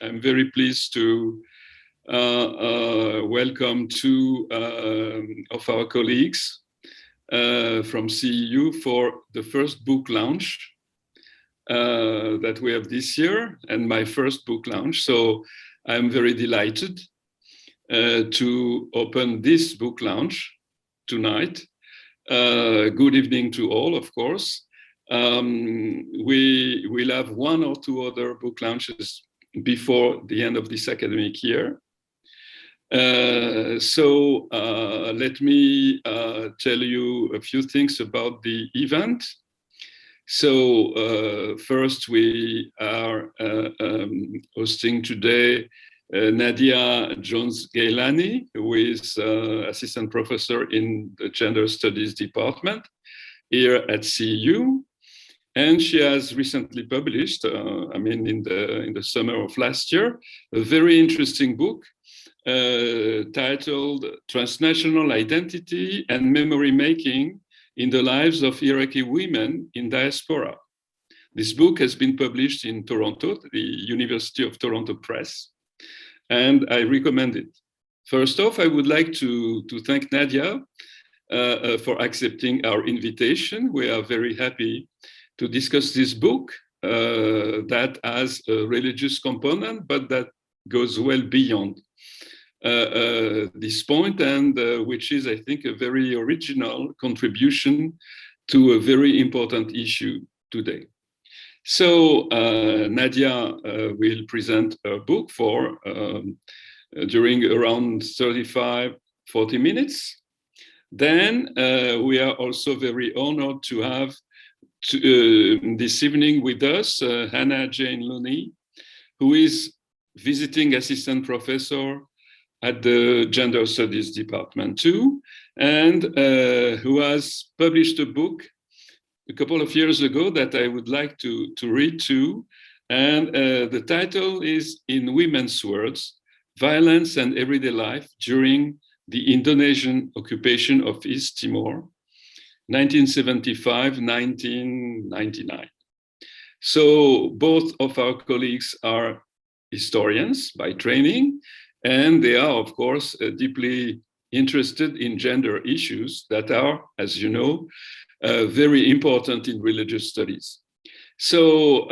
I'm very pleased to welcome two of our colleagues from CEU for the first book launch that we have this year, and my first book launch. So I'm very delighted to open this book launch tonight. Good evening to all, of course. We will have one or two other book launches before the end of this academic year. So let me tell you a few things about the event. So first, we are hosting today Nadia Jones-Gailani, who is assistant professor in the Gender Studies Department here at CEU. And she has recently published, in the summer of last year, a very interesting book titled Transnational Identity and Memory Making in the Lives of Iraqi Women in Diaspora. This book has been published in Toronto, the University of Toronto Press, and I recommend it. First off, I would like to thank Nadia for accepting our invitation. We are very happy to discuss this book that has a religious component, but that goes well beyond this point, and which is, I think, a very original contribution to a very important issue today. So Nadia will present a book for during around 35-40 minutes. Then we are also very honored to have this evening with us Hannah Jane Looney, who is visiting assistant professor at the Gender Studies Department too, and who has published a book a couple of years ago that I would like to read too. And the title is In Women's Words, Violence and Everyday Life During the Indonesian Occupation of East Timor, 1975-1999. So both of our colleagues are historians by training, and they are, of course, deeply interested in gender issues that are, as you know, very important in religious studies. So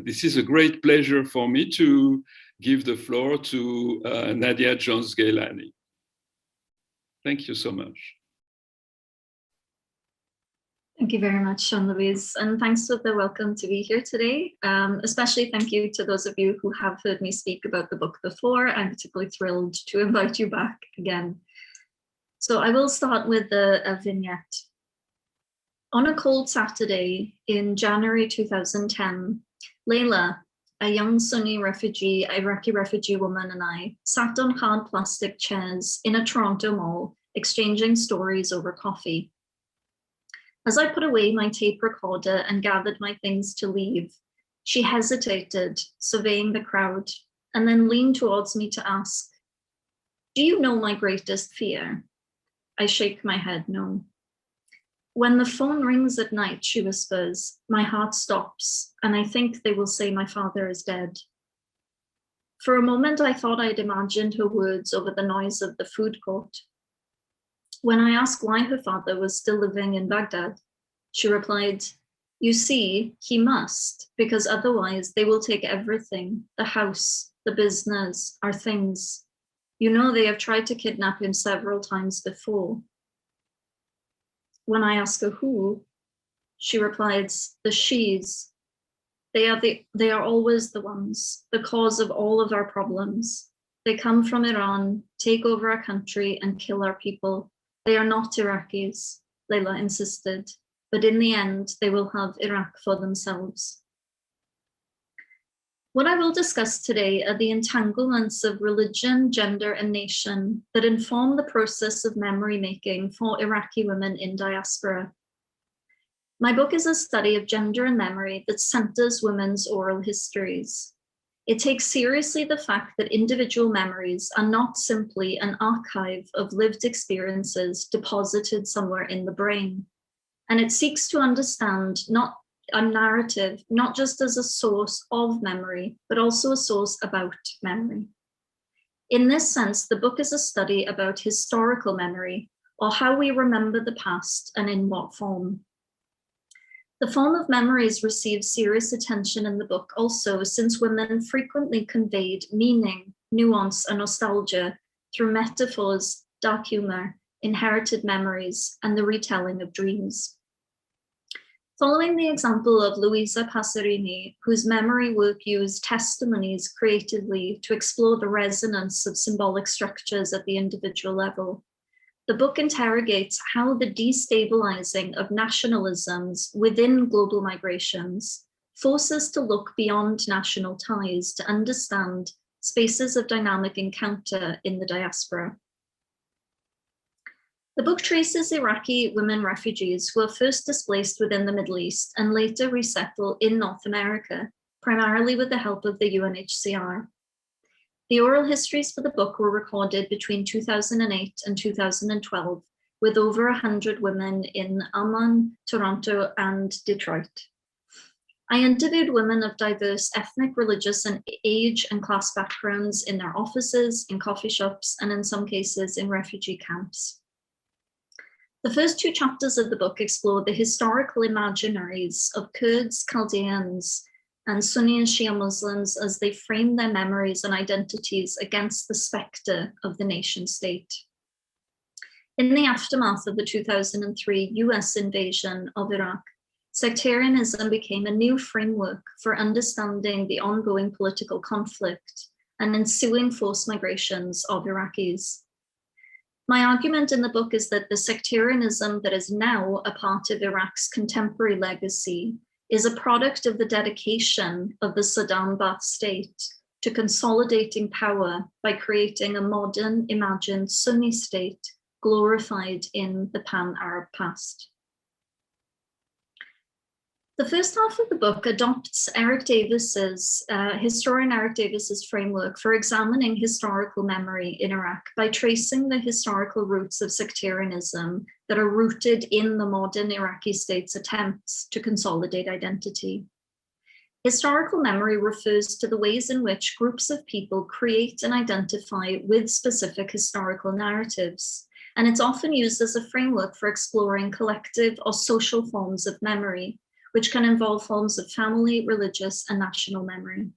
this is a great pleasure for me to give the floor to Nadia Jones-Gailani. Thank you so much. Thank you very much, Jean-Louise, and thanks for the welcome to be here today. Especially thank you to those of you who have heard me speak about the book before. I'm particularly thrilled to invite you back again. So I will start with a vignette. On a cold Saturday in January 2010, Layla, a young Sunni refugee, Iraqi refugee woman, and I sat on hard plastic chairs in a Toronto mall, exchanging stories over coffee. As I put away my tape recorder and gathered my things to leave, she hesitated, surveying the crowd, and then leaned towards me to ask, "Do you know my greatest fear?" I shake my head, no. "When the phone rings at night," she whispers, "my heart stops, and I think they will say my father is dead." For a moment, I thought I'd imagined her words over the noise of the food court. When I asked why her father was still living in Baghdad, she replied, "You see, he must, because otherwise they will take everything, the house, the business, our things. You know, they have tried to kidnap him several times before." When I ask her who, she replies, "The she's. They are always the ones, the cause of all of our problems. They come from Iran, take over our country and kill our people. They are not Iraqis," Layla insisted, "but in the end, they will have Iraq for themselves." What I will discuss today are the entanglements of religion, gender, and nation that inform the process of memory making for Iraqi women in diaspora. My book is a study of gender and memory that centers women's oral histories. It takes seriously the fact that individual memories are not simply an archive of lived experiences deposited somewhere in the brain. And it seeks to understand not a narrative, not just as a source of memory, but also a source about memory. In this sense, the book is a study about historical memory, or how we remember the past and in what form. The form of memories received serious attention in the book also, since women frequently conveyed meaning, nuance, and nostalgia through metaphors, dark humor, inherited memories, and the retelling of dreams. Following the example of Luisa Passerini, whose memory work used testimonies creatively to explore the resonance of symbolic structures at the individual level, the book interrogates how the destabilizing of nationalisms within global migrations force us to look beyond national ties to understand spaces of dynamic encounter in the diaspora. The book traces Iraqi women refugees who were first displaced within the Middle East and later resettled in North America, primarily with the help of the UNHCR. The oral histories for the book were recorded between 2008 and 2012, with over 100 women in Amman, Toronto, and Detroit. I interviewed women of diverse ethnic, religious, and age and class backgrounds in their offices, in coffee shops, and in some cases in refugee camps. The first two chapters of the book explore the historical imaginaries of Kurds, Chaldeans, and Sunni and Shia Muslims as they frame their memories and identities against the spectre of the nation state. In the aftermath of the 2003 US invasion of Iraq, sectarianism became a new framework for understanding the ongoing political conflict and ensuing forced migrations of Iraqis. My argument in the book is that the sectarianism that is now a part of Iraq's contemporary legacy is a product of the dedication of the Saddam Ba'ath state to consolidating power by creating a modern, imagined Sunni state glorified in the pan-Arab past. The first half of the book adopts historian Eric Davis's framework for examining historical memory in Iraq by tracing the historical roots of sectarianism that are rooted in the modern Iraqi state's attempts to consolidate identity. Historical memory refers to the ways in which groups of people create and identify with specific historical narratives, and it's often used as a framework for exploring collective or social forms of memory, which can involve forms of family, religious, and national memory.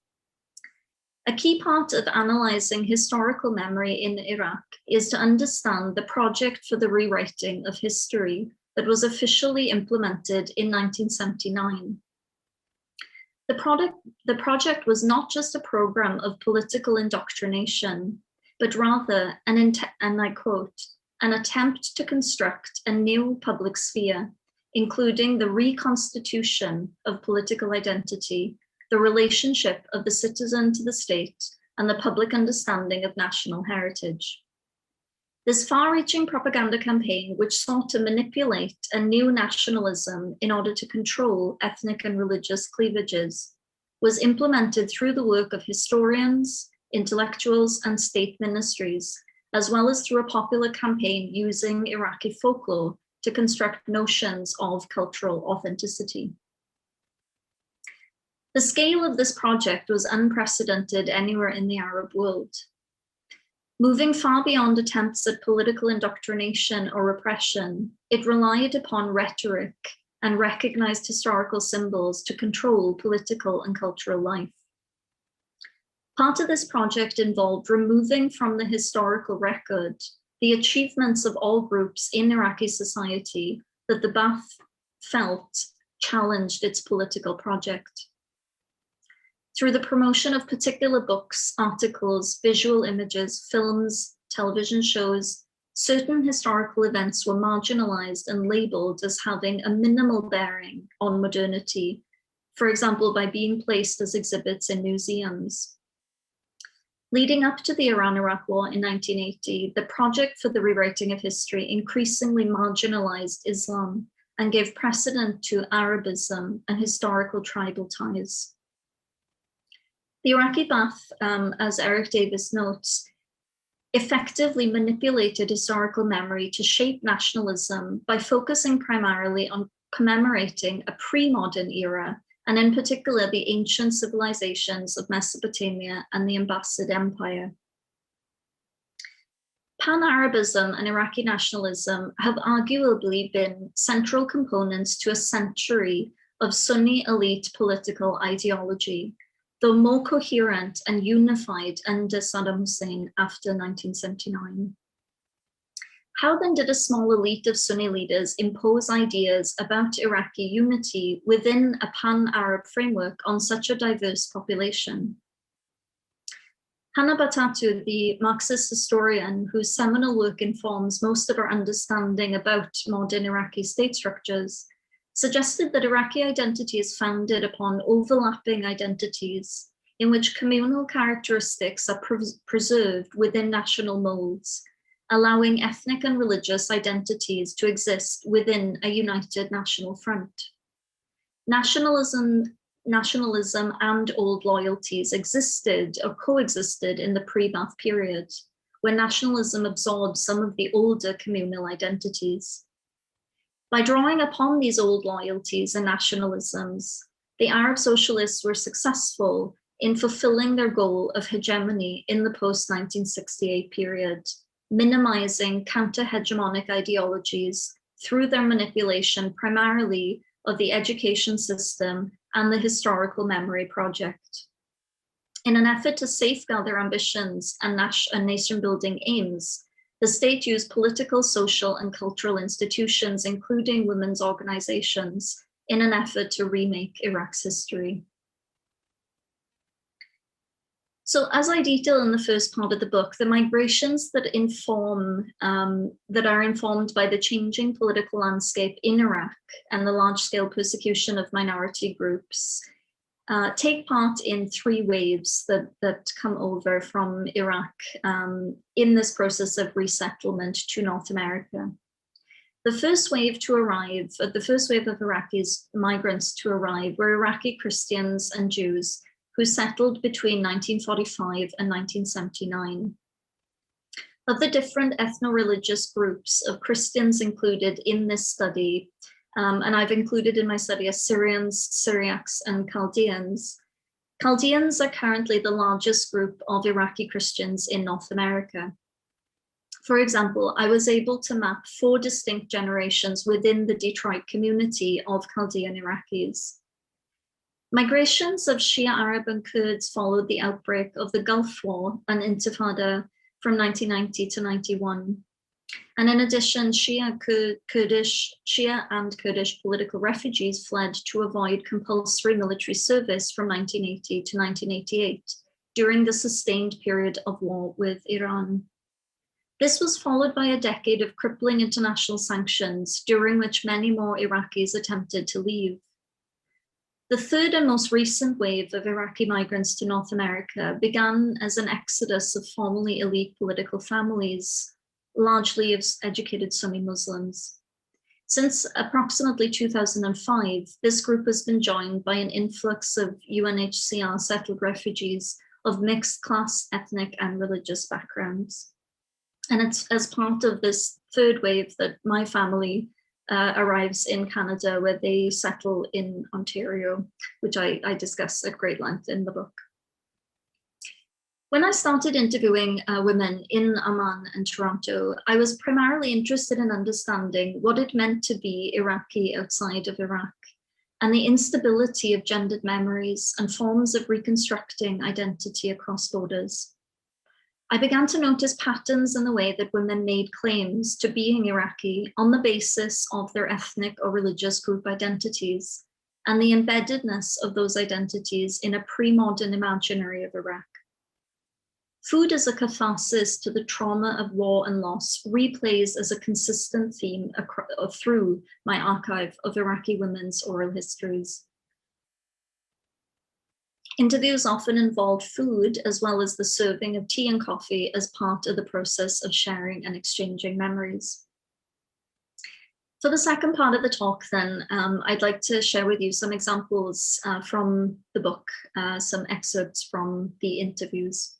A key part of analyzing historical memory in Iraq is to understand the project for the rewriting of history that was officially implemented in 1979. The project was not just a program of political indoctrination, but rather, and I quote, an attempt to construct a new public sphere, including the reconstitution of political identity, the relationship of the citizen to the state, and the public understanding of national heritage. This far-reaching propaganda campaign, which sought to manipulate a new nationalism in order to control ethnic and religious cleavages, was implemented through the work of historians, intellectuals, and state ministries, as well as through a popular campaign using Iraqi folklore to construct notions of cultural authenticity. The scale of this project was unprecedented anywhere in the Arab world. Moving far beyond attempts at political indoctrination or repression, it relied upon rhetoric and recognized historical symbols to control political and cultural life. Part of this project involved removing from the historical record the achievements of all groups in Iraqi society that the Ba'ath felt challenged its political project. Through the promotion of particular books, articles, visual images, films, television shows, certain historical events were marginalized and labeled as having a minimal bearing on modernity, for example, by being placed as exhibits in museums. Leading up to the Iran-Iraq War in 1980, the project for the rewriting of history increasingly marginalized Islam and gave precedent to Arabism and historical tribal ties. The Iraqi Ba'ath, as Eric Davis notes, effectively manipulated historical memory to shape nationalism by focusing primarily on commemorating a pre-modern era, and in particular the ancient civilizations of Mesopotamia and the Abbasid Empire. Pan-Arabism and Iraqi nationalism have arguably been central components to a century of Sunni elite political ideology, though more coherent and unified under Saddam Hussein after 1979. How then did a small elite of Sunni leaders impose ideas about Iraqi unity within a pan-Arab framework on such a diverse population? Hannah Batatu, the Marxist historian whose seminal work informs most of our understanding about modern Iraqi state structures, suggested that Iraqi identity is founded upon overlapping identities in which communal characteristics are preserved within national molds, allowing ethnic and religious identities to exist within a united national front. Nationalism and old loyalties existed or coexisted in the pre-Ba'ath period, when nationalism absorbed some of the older communal identities. By drawing upon these old loyalties and nationalisms, the Arab socialists were successful in fulfilling their goal of hegemony in the post-1968 period, minimizing counter-hegemonic ideologies through their manipulation primarily of the education system and the historical memory project. In an effort to safeguard their ambitions and nation-building aims, the state used political, social, and cultural institutions, including women's organizations, in an effort to remake Iraq's history. So, as I detail in the first part of the book, the migrations that are informed by the changing political landscape in Iraq and the large-scale persecution of minority groups take part in three waves that come over from Iraq in this process of resettlement to North America. The first wave of Iraqis migrants to arrive were Iraqi Christians and Jews who settled between 1945 and 1979. Of the different ethno-religious groups of Christians included in this study, and I've included in my study Assyrians, Syriacs, and Chaldeans. Chaldeans are currently the largest group of Iraqi Christians in North America. For example, I was able to map 4 distinct generations within the Detroit community of Chaldean Iraqis. Migrations of Shia Arab and Kurds followed the outbreak of the Gulf War and Intifada from 1990 to 91. And in addition, Shia and Kurdish political refugees fled to avoid compulsory military service from 1980 to 1988 during the sustained period of war with Iran. This was followed by a decade of crippling international sanctions, during which many more Iraqis attempted to leave. The third and most recent wave of Iraqi migrants to North America began as an exodus of formerly elite political families, largely of educated Sunni Muslims. Since approximately 2005, this group has been joined by an influx of UNHCR settled refugees of mixed class, ethnic, and religious backgrounds. And it's as part of this third wave that my family arrives in Canada, where they settle in Ontario, which I discuss at great length in the book. When I started interviewing women in Amman and Toronto, I was primarily interested in understanding what it meant to be Iraqi outside of Iraq, and the instability of gendered memories and forms of reconstructing identity across borders. I began to notice patterns in the way that women made claims to being Iraqi on the basis of their ethnic or religious group identities, and the embeddedness of those identities in a pre-modern imaginary of Iraq. Food as a catharsis to the trauma of war and loss replays as a consistent theme through my archive of Iraqi women's oral histories. Interviews often involved food, as well as the serving of tea and coffee as part of the process of sharing and exchanging memories. For the second part of the talk then, I'd like to share with you some examples from the book, some excerpts from the interviews.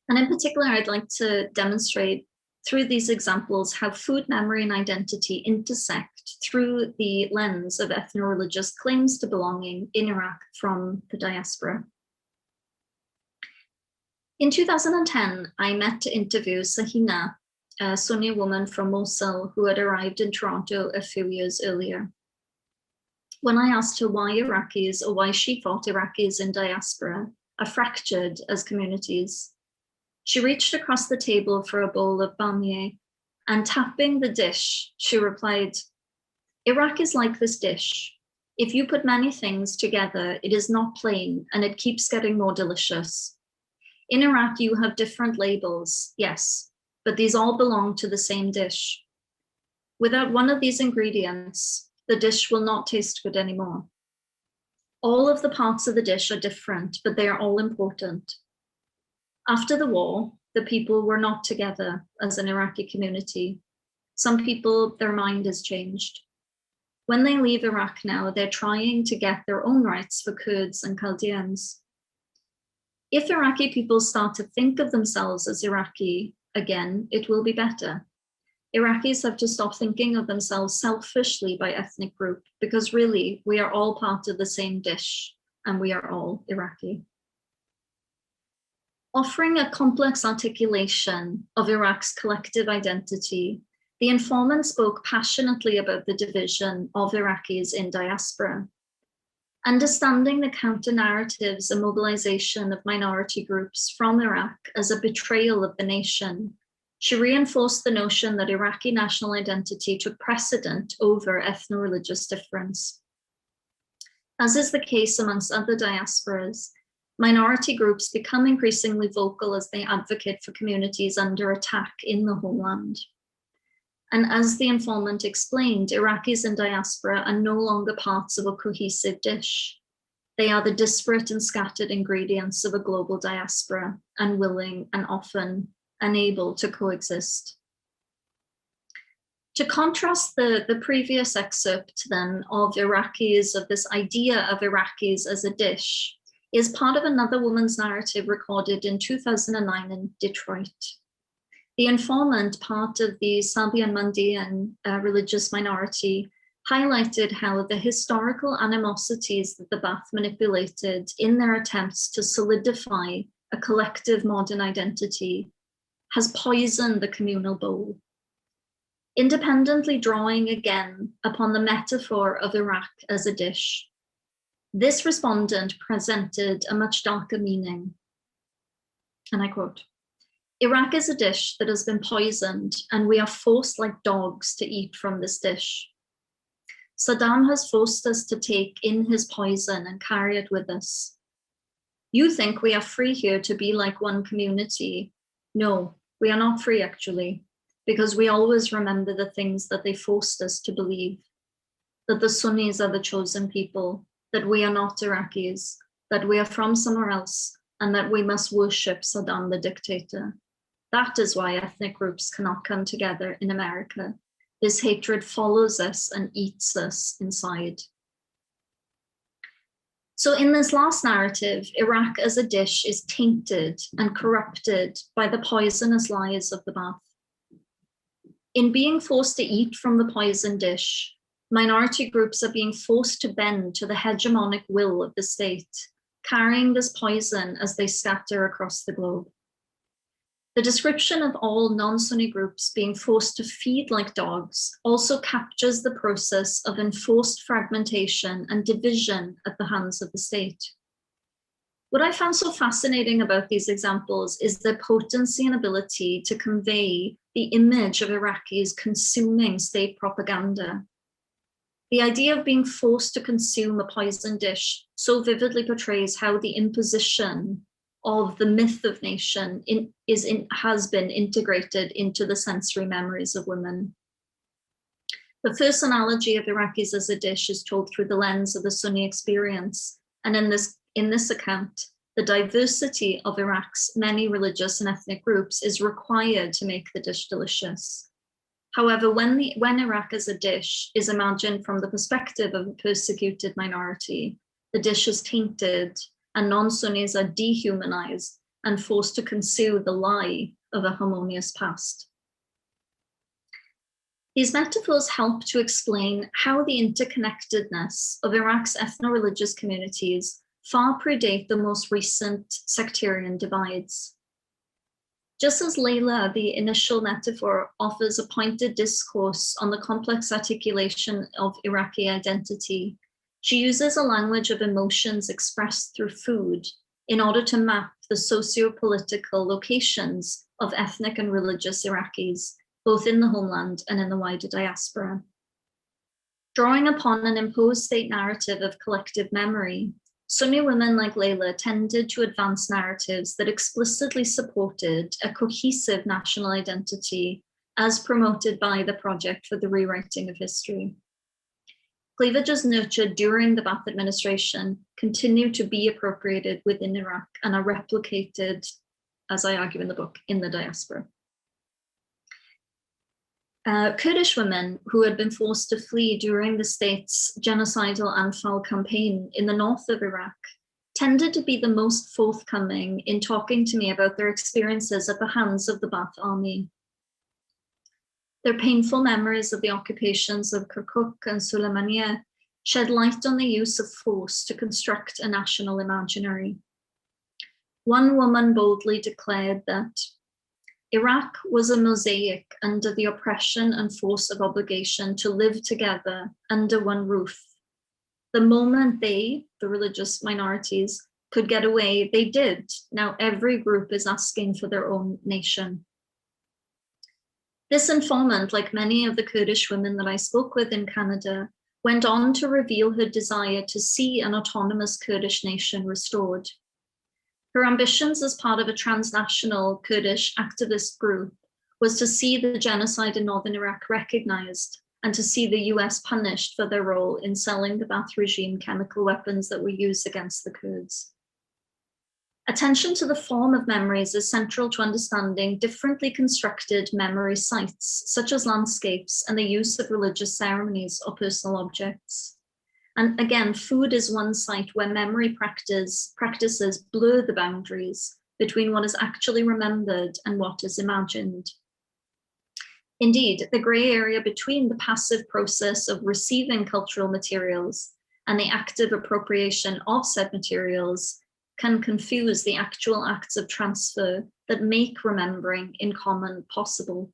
And in particular, I'd like to demonstrate through these examples, how food memory and identity intersect through the lens of ethno-religious claims to belonging in Iraq from the diaspora. In 2010, I met to interview Sahina, a Sunni woman from Mosul who had arrived in Toronto a few years earlier. When I asked her why Iraqis, or why she thought Iraqis in diaspora are fractured as communities, she reached across the table for a bowl of bamieh, and tapping the dish, she replied, "Iraq is like this dish. If you put many things together, it is not plain and it keeps getting more delicious. In Iraq, you have different labels, yes, but these all belong to the same dish. Without one of these ingredients, the dish will not taste good anymore. All of the parts of the dish are different, but they are all important. After the war, the people were not together as an Iraqi community. Some people, their mind has changed. When they leave Iraq now, they're trying to get their own rights for Kurds and Chaldeans. If Iraqi people start to think of themselves as Iraqi again, it will be better. Iraqis have to stop thinking of themselves selfishly by ethnic group, because really we are all part of the same dish and we are all Iraqi." Offering a complex articulation of Iraq's collective identity, the informant spoke passionately about the division of Iraqis in diaspora. Understanding the counter-narratives and mobilization of minority groups from Iraq as a betrayal of the nation, she reinforced the notion that Iraqi national identity took precedent over ethno-religious difference. As is the case amongst other diasporas, minority groups become increasingly vocal as they advocate for communities under attack in the homeland. And as the informant explained, Iraqis in diaspora are no longer parts of a cohesive dish. They are the disparate and scattered ingredients of a global diaspora, unwilling and often unable to coexist. To contrast the previous excerpt then of Iraqis, of this idea of Iraqis as a dish, is part of another woman's narrative recorded in 2009 in Detroit. The informant, part of the Sabian Mandian religious minority, highlighted how the historical animosities that the Ba'ath manipulated in their attempts to solidify a collective modern identity has poisoned the communal bowl. Independently drawing again upon the metaphor of Iraq as a dish, this respondent presented a much darker meaning. And I quote, "Iraq is a dish that has been poisoned, and we are forced like dogs to eat from this dish. Saddam has forced us to take in his poison and carry it with us. You think we are free here to be like one community. No, we are not free actually, because we always remember the things that they forced us to believe, that the Sunnis are the chosen people, that we are not Iraqis, that we are from somewhere else, and that we must worship Saddam the dictator. That is why ethnic groups cannot come together in America. This hatred follows us and eats us inside." So in this last narrative, Iraq as a dish is tainted and corrupted by the poisonous lies of the Ba'ath. In being forced to eat from the poison dish, minority groups are being forced to bend to the hegemonic will of the state, carrying this poison as they scatter across the globe. The description of all non-Sunni groups being forced to feed like dogs also captures the process of enforced fragmentation and division at the hands of the state. What I found so fascinating about these examples is their potency and ability to convey the image of Iraqis consuming state propaganda. The idea of being forced to consume a poison dish so vividly portrays how the imposition of the myth of nation has been integrated into the sensory memories of women. The first analogy of Iraqis as a dish is told through the lens of the Sunni experience, and in this account, the diversity of Iraq's many religious and ethnic groups is required to make the dish delicious. However, when Iraq as a dish is imagined from the perspective of a persecuted minority, the dish is tainted and non-Sunnis are dehumanized and forced to consume the lie of a harmonious past. These metaphors help to explain how the interconnectedness of Iraq's ethno-religious communities far predate the most recent sectarian divides. Just as Layla, the initial metaphor, offers a pointed discourse on the complex articulation of Iraqi identity, she uses a language of emotions expressed through food in order to map the socio-political locations of ethnic and religious Iraqis, both in the homeland and in the wider diaspora. Drawing upon an imposed state narrative of collective memory, Sunni women like Layla tended to advance narratives that explicitly supported a cohesive national identity as promoted by the Project for the Rewriting of History. Cleavages nurtured during the Ba'ath administration continue to be appropriated within Iraq and are replicated, as I argue in the book, in the diaspora. Kurdish women who had been forced to flee during the state's genocidal Anfal campaign in the north of Iraq tended to be the most forthcoming in talking to me about their experiences at the hands of the Ba'ath army. Their painful memories of the occupations of Kirkuk and Sulaymaniyah shed light on the use of force to construct a national imaginary. One woman boldly declared that Iraq was a mosaic under the oppression and force of obligation to live together under one roof. The moment they, the religious minorities, could get away, they did. Now every group is asking for their own nation. This informant, like many of the Kurdish women that I spoke with in Canada, went on to reveal her desire to see an autonomous Kurdish nation restored. Her ambitions as part of a transnational Kurdish activist group was to see the genocide in northern Iraq recognized and to see the US punished for their role in selling the Ba'ath regime chemical weapons that were used against the Kurds. Attention to the form of memories is central to understanding differently constructed memory sites, such as landscapes and the use of religious ceremonies or personal objects. And again, food is one site where memory practices blur the boundaries between what is actually remembered and what is imagined. Indeed, the gray area between the passive process of receiving cultural materials and the active appropriation of said materials can confuse the actual acts of transfer that make remembering in common possible.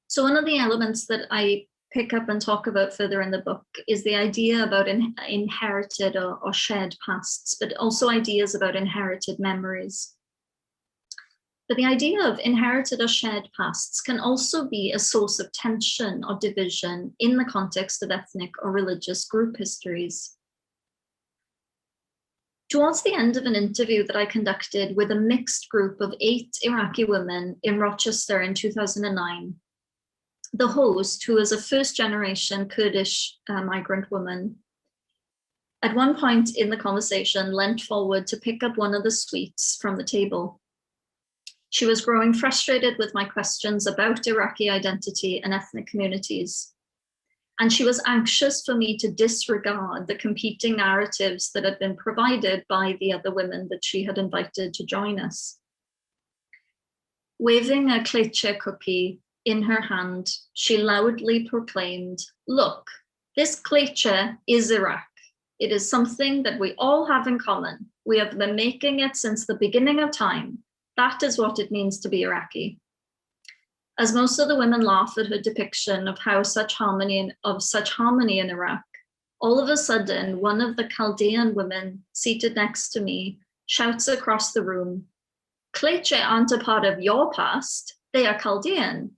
So one of the elements that I pick up and talk about further in the book is the idea about inherited or shared pasts, but also ideas about inherited memories. But the idea of inherited or shared pasts can also be a source of tension or division in the context of ethnic or religious group histories. Towards the end of an interview that I conducted with a mixed group of 8 Iraqi women in Rochester in 2009, the host, who is a first-generation Kurdish migrant woman, at one point in the conversation leant forward to pick up one of the sweets from the table. She was growing frustrated with my questions about Iraqi identity and ethnic communities, and she was anxious for me to disregard the competing narratives that had been provided by the other women that she had invited to join us. Waving a kleche cookie in her hand, she loudly proclaimed, "Look, this kleche is Iraq. It is something that we all have in common. We have been making it since the beginning of time. That is what it means to be Iraqi." As most of the women laugh at her depiction of such harmony in Iraq, all of a sudden, one of the Chaldean women seated next to me shouts across the room, "Kleche aren't a part of your past, they are Chaldean.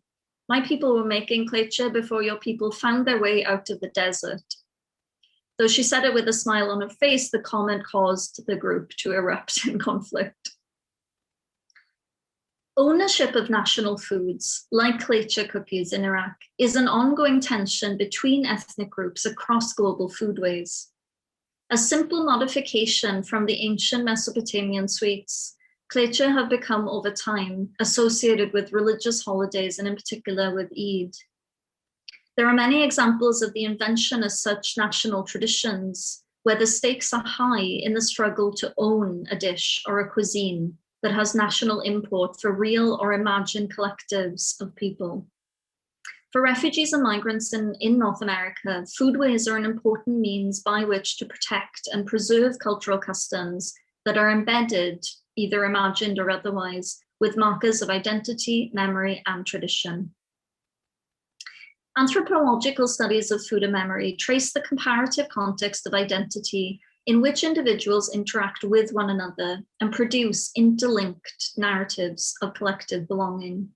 My people were making kleche before your people found their way out of the desert." Though she said it with a smile on her face, the comment caused the group to erupt in conflict. Ownership of national foods, like kleche cookies in Iraq, is an ongoing tension between ethnic groups across global foodways. A simple modification from the ancient Mesopotamian sweets, kleche have become over time associated with religious holidays and in particular with Eid. There are many examples of the invention of such national traditions where the stakes are high in the struggle to own a dish or a cuisine, that has national import for real or imagined collectives of people. For refugees and migrants in North America, foodways are an important means by which to protect and preserve cultural customs that are embedded, either imagined or otherwise, with markers of identity, memory, and tradition. Anthropological studies of food and memory trace the comparative context of identity in which individuals interact with one another and produce interlinked narratives of collective belonging.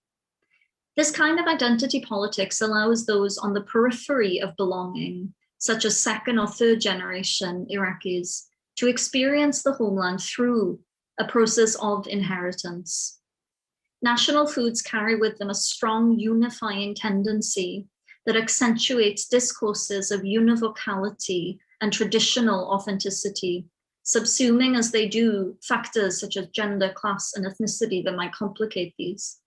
This kind of identity politics allows those on the periphery of belonging, such as second or third generation Iraqis, to experience the homeland through a process of inheritance. National foods carry with them a strong unifying tendency that accentuates discourses of univocality and traditional authenticity, subsuming as they do factors such as gender, class, and ethnicity that might complicate these.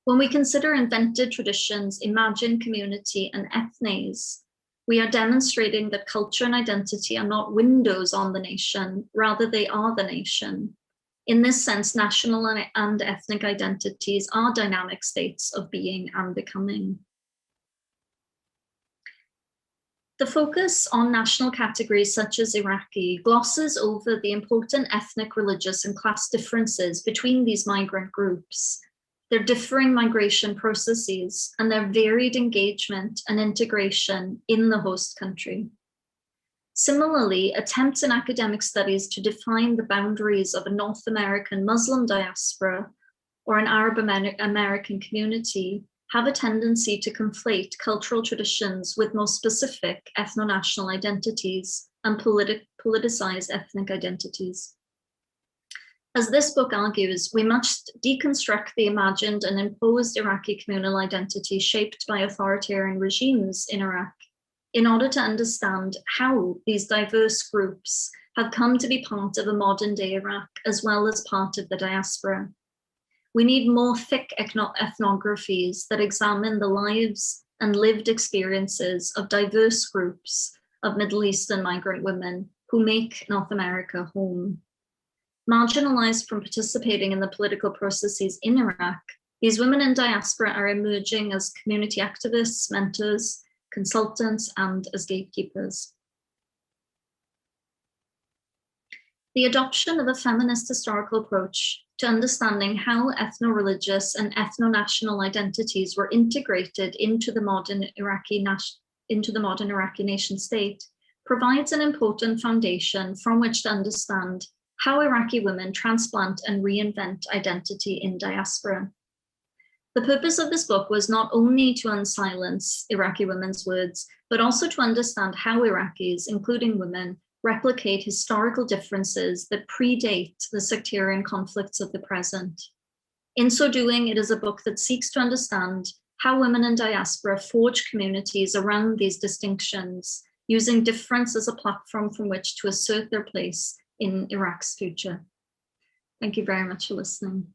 When we consider invented traditions, imagined community, and ethnes, we are demonstrating that culture and identity are not windows on the nation, rather they are the nation. In this sense, national and ethnic identities are dynamic states of being and becoming. The focus on national categories such as Iraqi glosses over the important ethnic, religious, and class differences between these migrant groups, their differing migration processes, and their varied engagement and integration in the host country. Similarly, attempts in academic studies to define the boundaries of a North American Muslim diaspora or an Arab American community have a tendency to conflate cultural traditions with more specific ethno-national identities and politicized ethnic identities. As this book argues, we must deconstruct the imagined and imposed Iraqi communal identity shaped by authoritarian regimes in Iraq in order to understand how these diverse groups have come to be part of a modern day Iraq as well as part of the diaspora. We need more thick ethnographies that examine the lives and lived experiences of diverse groups of Middle Eastern migrant women who make North America home. Marginalized from participating in the political processes in Iraq, these women in diaspora are emerging as community activists, mentors, consultants, and as gatekeepers. The adoption of a feminist historical approach to understanding how ethno-religious and ethno-national identities were integrated into the modern Iraqi nation state provides an important foundation from which to understand how Iraqi women transplant and reinvent identity in diaspora. The purpose of this book was not only to unsilence Iraqi women's words, but also to understand how Iraqis, including women, replicate historical differences that predate the sectarian conflicts of the present. In so doing, it is a book that seeks to understand how women in diaspora forge communities around these distinctions, using difference as a platform from which to assert their place in Iraq's future. Thank you very much for listening.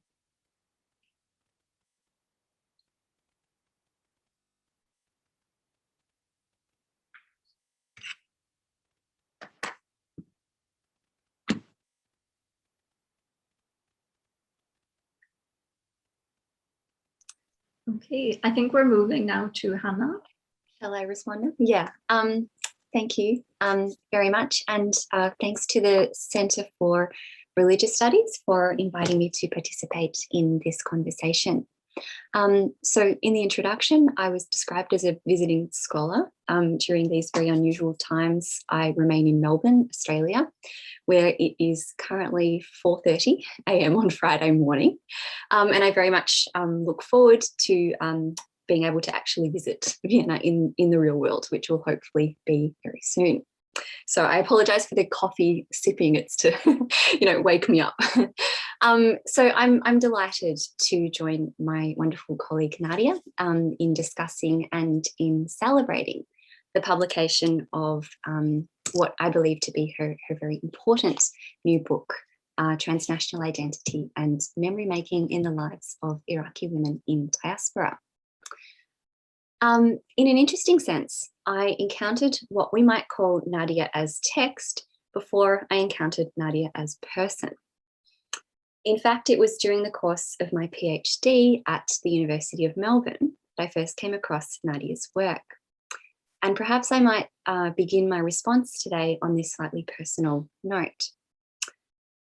Okay, I think we're moving now to Hannah. Shall I respond? Yeah, thank you very much. And thanks to the Centre for Religious Studies for inviting me to participate in this conversation. So in the introduction, I was described as a visiting scholar. During these very unusual times, I remain in Melbourne, Australia, where it is currently 4:30 a.m. on Friday morning. And I very much look forward to being able to actually visit Vienna in the real world, which will hopefully be very soon. So I apologize for the coffee sipping. It's to, wake me up. So I'm delighted to join my wonderful colleague Nadia in discussing and in celebrating the publication of what I believe to be her very important new book, Transnational Identity and Memory Making in the Lives of Iraqi Women in Diaspora. In an interesting sense, I encountered what we might call Nadia as text before I encountered Nadia as person. In fact, it was during the course of my PhD at the University of Melbourne that I first came across Nadia's work. And perhaps I might begin my response today on this slightly personal note.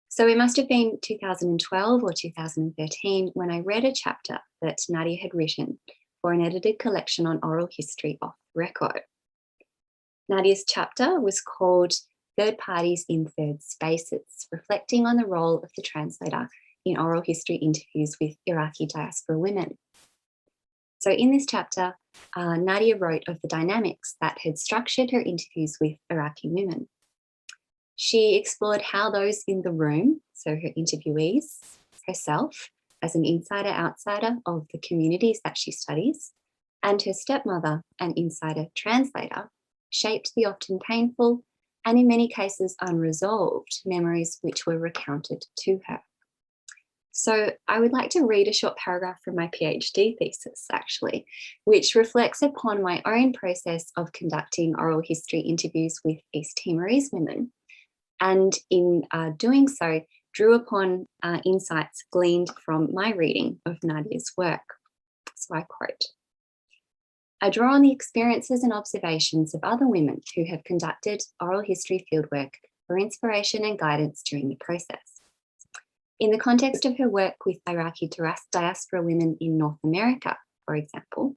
So it must have been 2012 or 2013 when I read a chapter that Nadia had written for an edited collection on oral history off record. Nadia's chapter was called Third Parties in Third Spaces, reflecting on the role of the translator in oral history interviews with Iraqi diaspora women. So in this chapter, Nadia wrote of the dynamics that had structured her interviews with Iraqi women. She explored how those in the room, so her interviewees, herself as an insider-outsider of the communities that she studies, and her stepmother, an insider translator, shaped the often painful and in many cases unresolved memories which were recounted to her. So I would like to read a short paragraph from my PhD thesis, actually, which reflects upon my own process of conducting oral history interviews with East Timorese women, and in doing so, drew upon insights gleaned from my reading of Nadia's work. So I quote, "I draw on the experiences and observations of other women who have conducted oral history fieldwork for inspiration and guidance during the process. In the context of her work with Iraqi diaspora women in North America, for example,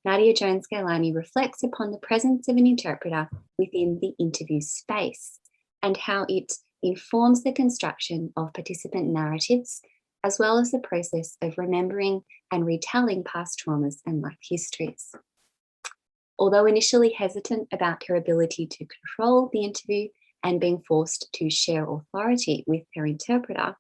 Nadia Jones-Gailani reflects upon the presence of an interpreter within the interview space and how it informs the construction of participant narratives, as well as the process of remembering and retelling past traumas and life histories. Although initially hesitant about her ability to control the interview and being forced to share authority with her interpreter,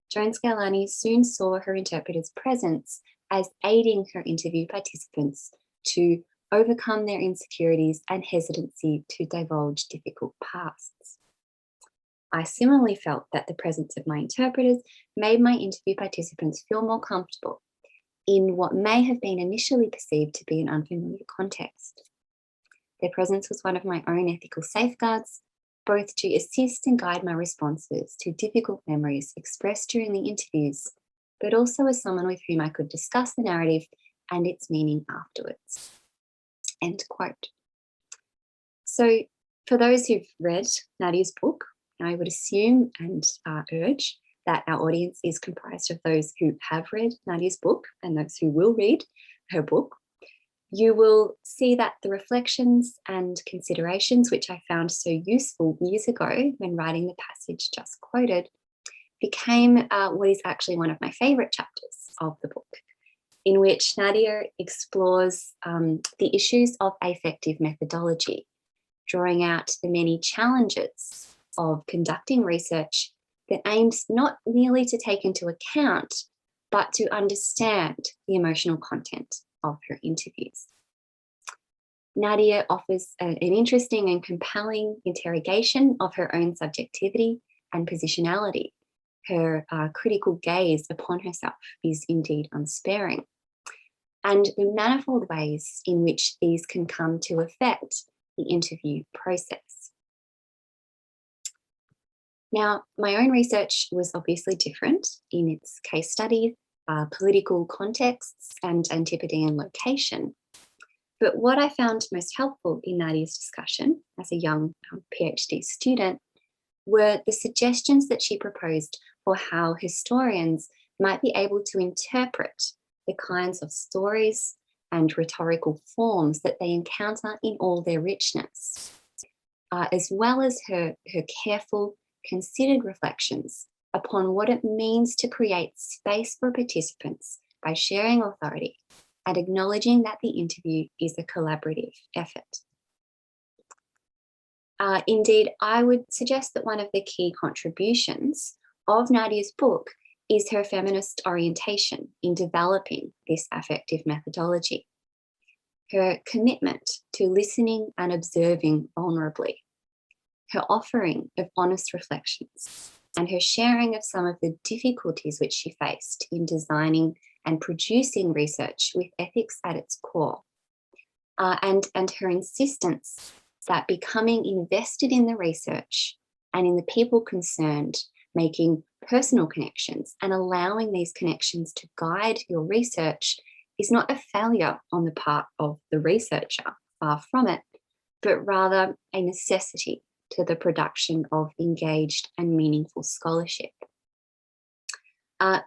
Jones-Gailani soon saw her interpreter's presence as aiding her interview participants to overcome their insecurities and hesitancy to divulge difficult pasts. I similarly felt that the presence of my interpreters made my interview participants feel more comfortable in what may have been initially perceived to be an unfamiliar context. Their presence was one of my own ethical safeguards, both to assist and guide my responses to difficult memories expressed during the interviews, but also as someone with whom I could discuss the narrative and its meaning afterwards." End quote. So for those who've read Nadia's book, I would assume and urge that our audience is comprised of those who have read Nadia's book and those who will read her book. You will see that the reflections and considerations which I found so useful years ago when writing the passage just quoted became what is actually one of my favourite chapters of the book, in which Nadia explores the issues of affective methodology, drawing out the many challenges of conducting research that aims not merely to take into account, but to understand the emotional content of her interviews. Nadia offers an interesting and compelling interrogation of her own subjectivity and positionality. Her critical gaze upon herself is indeed unsparing, and the manifold ways in which these can come to affect the interview process. Now, my own research was obviously different in its case study, political contexts, and Antipodean location. But what I found most helpful in Nadia's discussion as a young PhD student were the suggestions that she proposed for how historians might be able to interpret the kinds of stories and rhetorical forms that they encounter in all their richness, as well as her careful, considered reflections upon what it means to create space for participants by sharing authority and acknowledging that the interview is a collaborative effort. Indeed, I would suggest that one of the key contributions of Nadia's book is her feminist orientation in developing this affective methodology, her commitment to listening and observing vulnerably, her offering of honest reflections, and her sharing of some of the difficulties which she faced in designing and producing research with ethics at its core, and her insistence that becoming invested in the research and in the people concerned making personal connections and allowing these connections to guide your research is not a failure on the part of the researcher, far from it, but rather a necessity to the production of engaged and meaningful scholarship.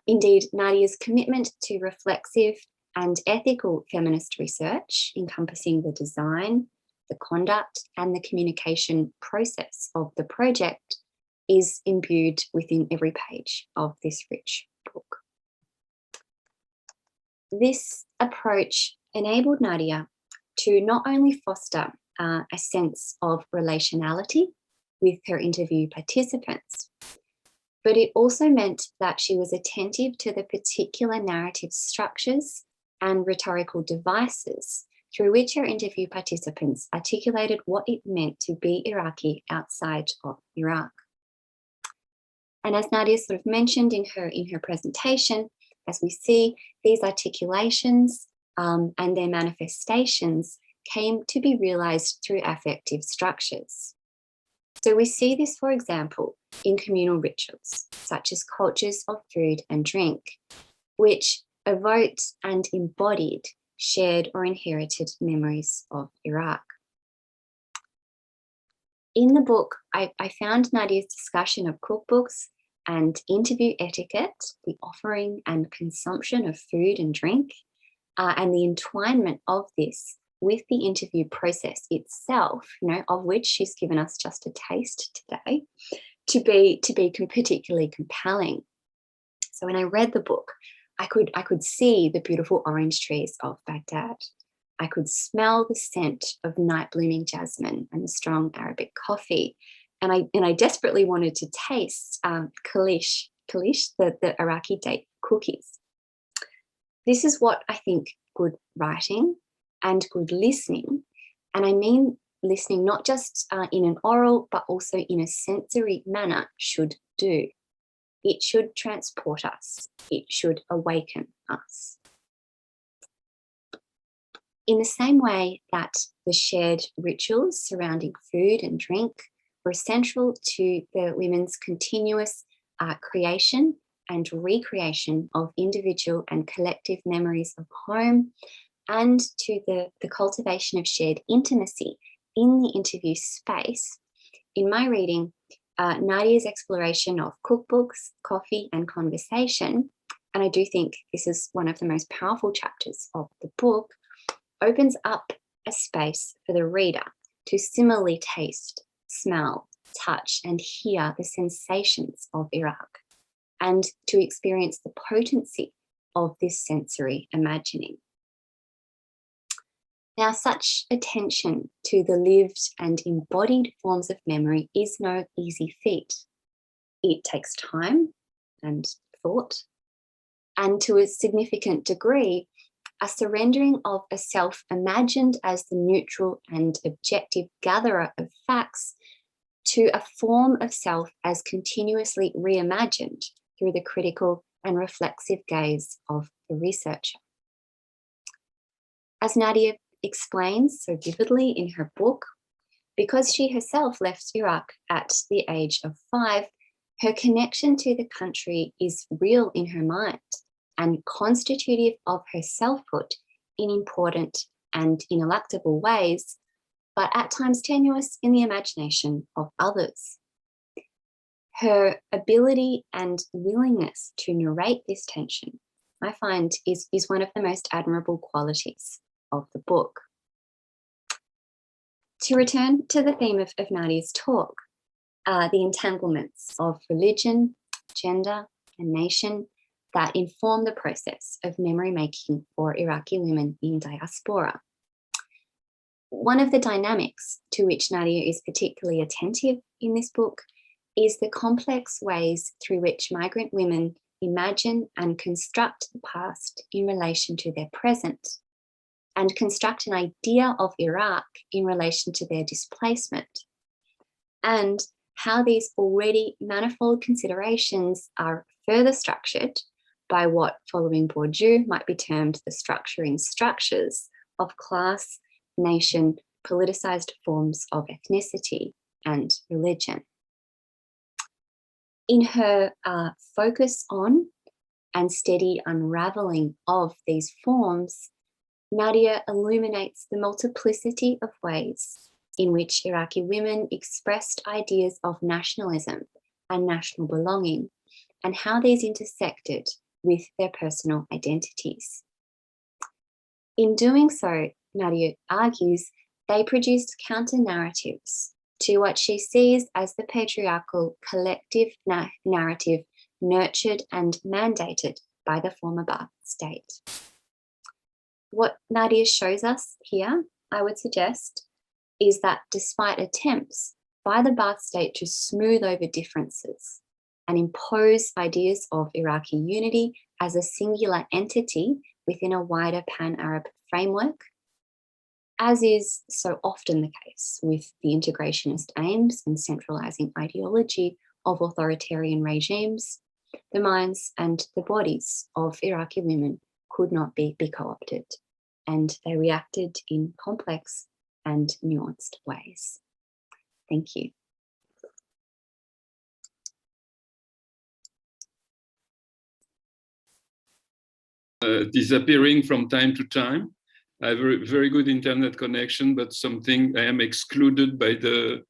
Indeed, Nadia's commitment to reflexive and ethical feminist research, encompassing the design, the conduct, and the communication process of the project, is imbued within every page of this rich book. This approach enabled Nadia to not only foster a sense of relationality with her interview participants, but it also meant that she was attentive to the particular narrative structures and rhetorical devices through which her interview participants articulated what it meant to be Iraqi outside of Iraq. And as Nadia sort of mentioned in her presentation, as we see, these articulations and their manifestations came to be realized through affective structures. So we see this, for example, in communal rituals, such as cultures of food and drink, which evoked and embodied shared or inherited memories of Iraq. In the book, I found Nadia's discussion of cookbooks and interview etiquette, the offering and consumption of food and drink, and the entwinement of this with the interview process itself, of which she's given us just a taste today, to be particularly compelling. So when I read the book, I could see the beautiful orange trees of Baghdad. I could smell the scent of night blooming jasmine and the strong Arabic coffee. And I desperately wanted to taste kalish, the Iraqi date cookies. This is what I think good writing and good listening, and I mean listening not just in an oral, but also in a sensory manner, should do. It should transport us. It should awaken us. In the same way that the shared rituals surrounding food and drink were central to the women's continuous creation and recreation of individual and collective memories of home, and to the cultivation of shared intimacy in the interview space, in my reading, Nadia's exploration of cookbooks, coffee, and conversation, and I do think this is one of the most powerful chapters of the book, opens up a space for the reader to similarly taste, smell, touch, and hear the sensations of Iraq, and to experience the potency of this sensory imagining. Now, such attention to the lived and embodied forms of memory is no easy feat. It takes time and thought, and to a significant degree, a surrendering of a self imagined as the neutral and objective gatherer of facts to a form of self as continuously reimagined through the critical and reflexive gaze of the researcher. As Nadia explains so vividly in her book, because she herself left Iraq at the age of 5, her connection to the country is real in her mind and constitutive of her selfhood in important and ineluctable ways, but at times tenuous in the imagination of others. Her ability and willingness to narrate this tension, I find, is one of the most admirable qualities of the book. To return to the theme of Nadia's talk, the entanglements of religion, gender, and nation that inform the process of memory making for Iraqi women in diaspora. One of the dynamics to which Nadia is particularly attentive in this book is the complex ways through which migrant women imagine and construct the past in relation to their present, and construct an idea of Iraq in relation to their displacement, and how these already manifold considerations are further structured by what, following Bourdieu, might be termed the structuring structures of class, nation, politicized forms of ethnicity and religion. In her focus on and steady unraveling of these forms, Nadia illuminates the multiplicity of ways in which Iraqi women expressed ideas of nationalism and national belonging, and how these intersected with their personal identities. In doing so, Nadia argues, they produced counter-narratives to what she sees as the patriarchal collective narrative nurtured and mandated by the former Ba'ath state. What Nadia shows us here, I would suggest, is that despite attempts by the Ba'ath state to smooth over differences and impose ideas of Iraqi unity as a singular entity within a wider pan-Arab framework, as is so often the case with the integrationist aims and centralizing ideology of authoritarian regimes, the minds and the bodies of Iraqi women could not be co-opted, and they reacted in complex and nuanced ways. Thank you. Disappearing from time to time. I have a very good internet connection, but something I am excluded by the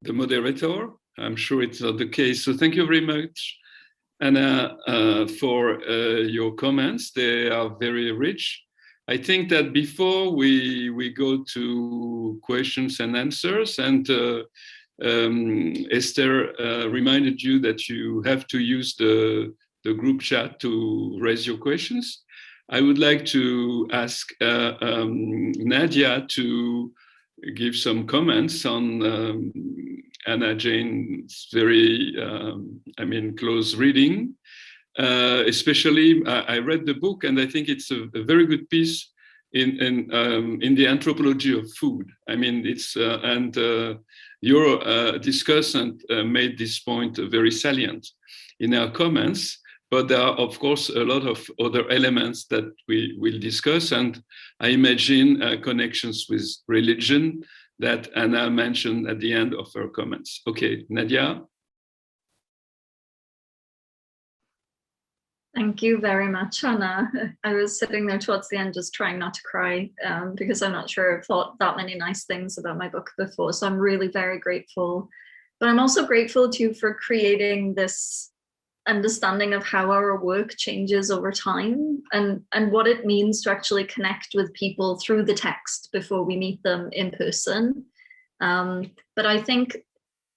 moderator. I'm sure it's not the case. So thank you very much, Anna, for your comments. They are very rich. I think that before we go to questions and answers, and Esther reminded you that you have to use the group chat to raise your questions. I would like to ask Nadia to give some comments on Anna Jane's very, close reading. Especially, I read the book, and I think it's a very good piece in the anthropology of food. I mean, it's and your discussant made this point very salient in our comments. But there are, of course, a lot of other elements that we will discuss, and I imagine connections with religion that Anna mentioned at the end of her comments. Okay, Nadia. Thank you very much, Anna. I was sitting there towards the end just trying not to cry because I'm not sure I've thought that many nice things about my book before. So I'm really very grateful. But I'm also grateful to you for creating this understanding of how our work changes over time and what it means to actually connect with people through the text before we meet them in person. But I think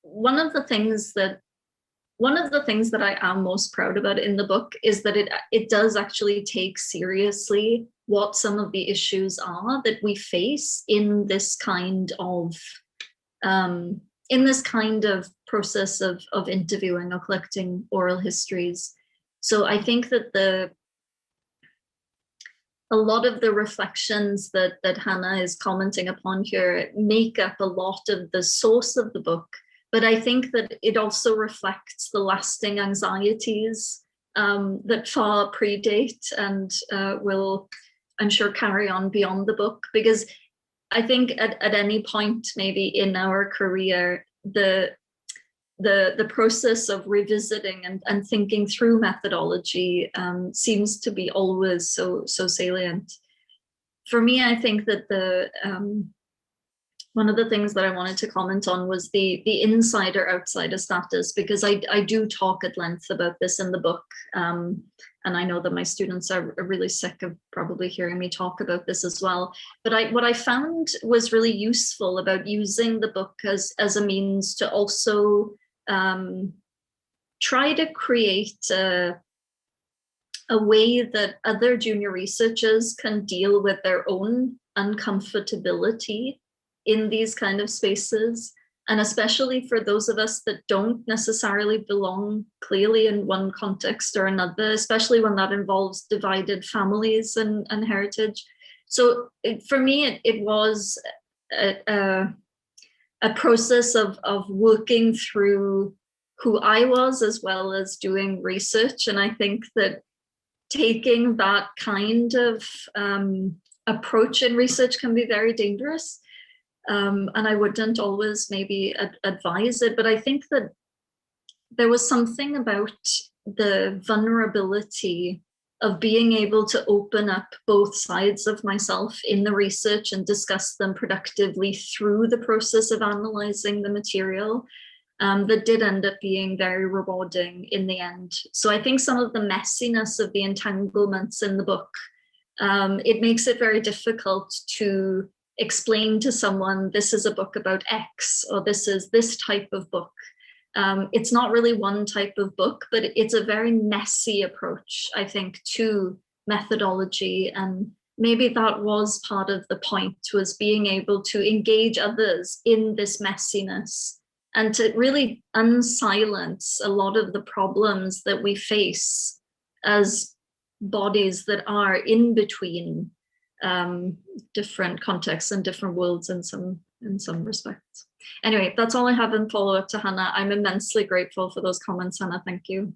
one of the things that I am most proud about in the book is that it does actually take seriously what some of the issues are that we face in this kind of process of interviewing or collecting oral histories. So I think that a lot of the reflections that Hannah is commenting upon here make up a lot of the source of the book. But I think that it also reflects the lasting anxieties that far predate and will, I'm sure, carry on beyond the book. Because I think at any point, maybe in our career, the process of revisiting and thinking through methodology seems to be always so salient. For me, I think that one of the things that I wanted to comment on was the insider-outsider status, because I do talk at length about this in the book. And I know that my students are really sick of probably hearing me talk about this as well. But what I found was really useful about using the book as a means to also try to create a way that other junior researchers can deal with their own uncomfortability in these kind of spaces. And especially for those of us that don't necessarily belong clearly in one context or another, especially when that involves divided families and heritage. So for me, it was a process of working through who I was as well as doing research. And I think that taking that kind of approach in research can be very dangerous. And I wouldn't always maybe advise it, but I think that there was something about the vulnerability of being able to open up both sides of myself in the research and discuss them productively through the process of analyzing the material, that did end up being very rewarding in the end. So I think some of the messiness of the entanglements in the book, it makes it very difficult to explain to someone, this is a book about X, or this is this type of book. It's not really one type of book, but it's a very messy approach, I think, to methodology. And maybe that was part of the point, was being able to engage others in this messiness and to really unsilence a lot of the problems that we face as bodies that are in between different contexts and different worlds in some respects. Anyway, that's all I have in follow-up to Hannah. I'm immensely grateful for those comments, Hannah. Thank you.